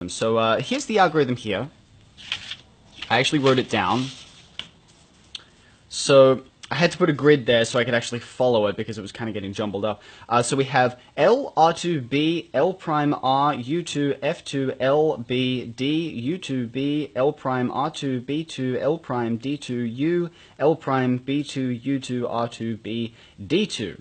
So here's the algorithm here. I actually wrote it down. So I had to put a grid there so I could actually follow it because it was kind of getting jumbled up. So we have L, R2, B, L prime, R, U2, F2, L, B, D, U2, B, L prime, R2, B2, L prime, D2, U, L prime, B2, U2, R2, B, D2.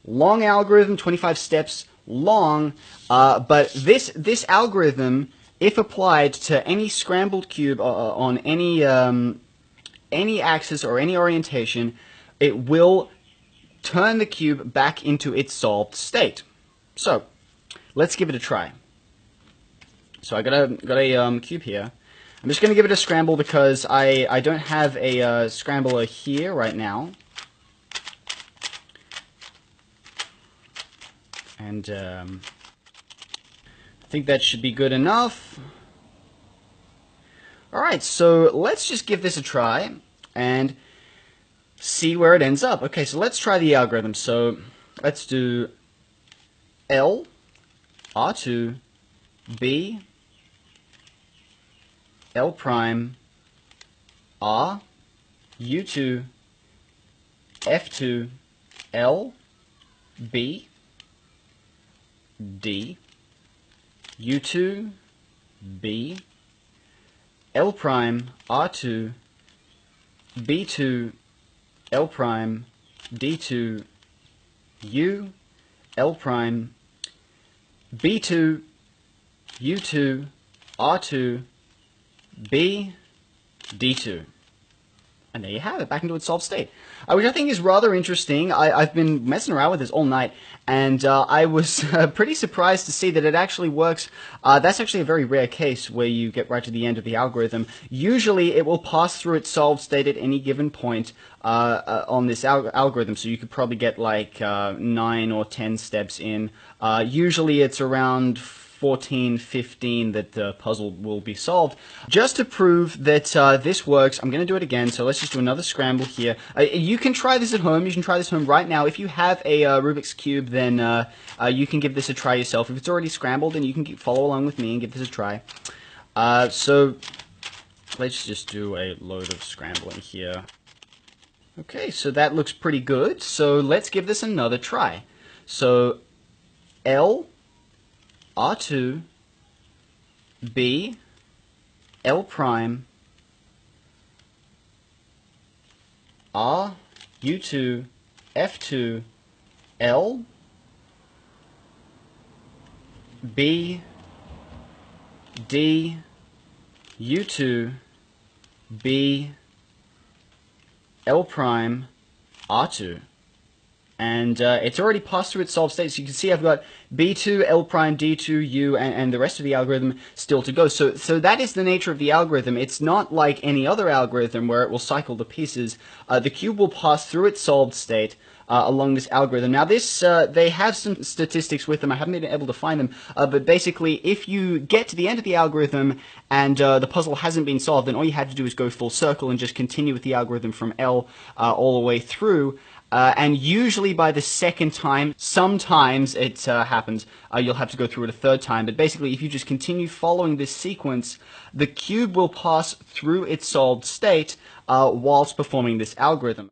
Long algorithm, 25 steps long, but this algorithm, if applied to any scrambled cube on any axis or any orientation, it will turn the cube back into its solved state. So let's give it a try. So I got a cube here. I'm just going to give it a scramble because I don't have a scrambler here right now. And I think that should be good enough. Alright, so let's just give this a try and see where it ends up. Okay, so let's try the algorithm. So let's do L, R2, B, L prime, R, U2, F2, L, B, D, U2, B, L prime, R2, B2, L prime, D2, U, L prime, B2, U2, R2, B, D2. And there you have it, back into its solved state, which I think is rather interesting. I've been messing around with this all night, and I was pretty surprised to see that it actually works. That's actually a very rare case where you get right to the end of the algorithm. Usually it will pass through its solved state at any given point on this algorithm, so you could probably get like 9 or 10 steps in. Usually it's around 14, 15 that the puzzle will be solved. Just to prove that this works, I'm going to do it again, so let's just do another scramble here. You can try this at home. You can try this at home right now. If you have a Rubik's Cube, then you can give this a try yourself. If it's already scrambled, then you can follow along with me and give this a try. So let's just do a load of scrambling here. Okay, so that looks pretty good. So let's give this another try. So L, R2, B, L prime, R, U2, F2, L, B, D, U2, B, L prime, R2. And it's already passed through its solved state, so you can see I've got B2, L prime, D2, U, and the rest of the algorithm still to go. So that is the nature of the algorithm. It's not like any other algorithm where it will cycle the pieces. The cube will pass through its solved state along this algorithm. Now this, they have some statistics with them. I haven't been able to find them, but basically if you get to the end of the algorithm and the puzzle hasn't been solved, then all you had to do is go full circle and just continue with the algorithm from L all the way through. And usually by the second time, sometimes it happens, you'll have to go through it a third time. But basically, if you just continue following this sequence, the cube will pass through its solved state whilst performing this algorithm.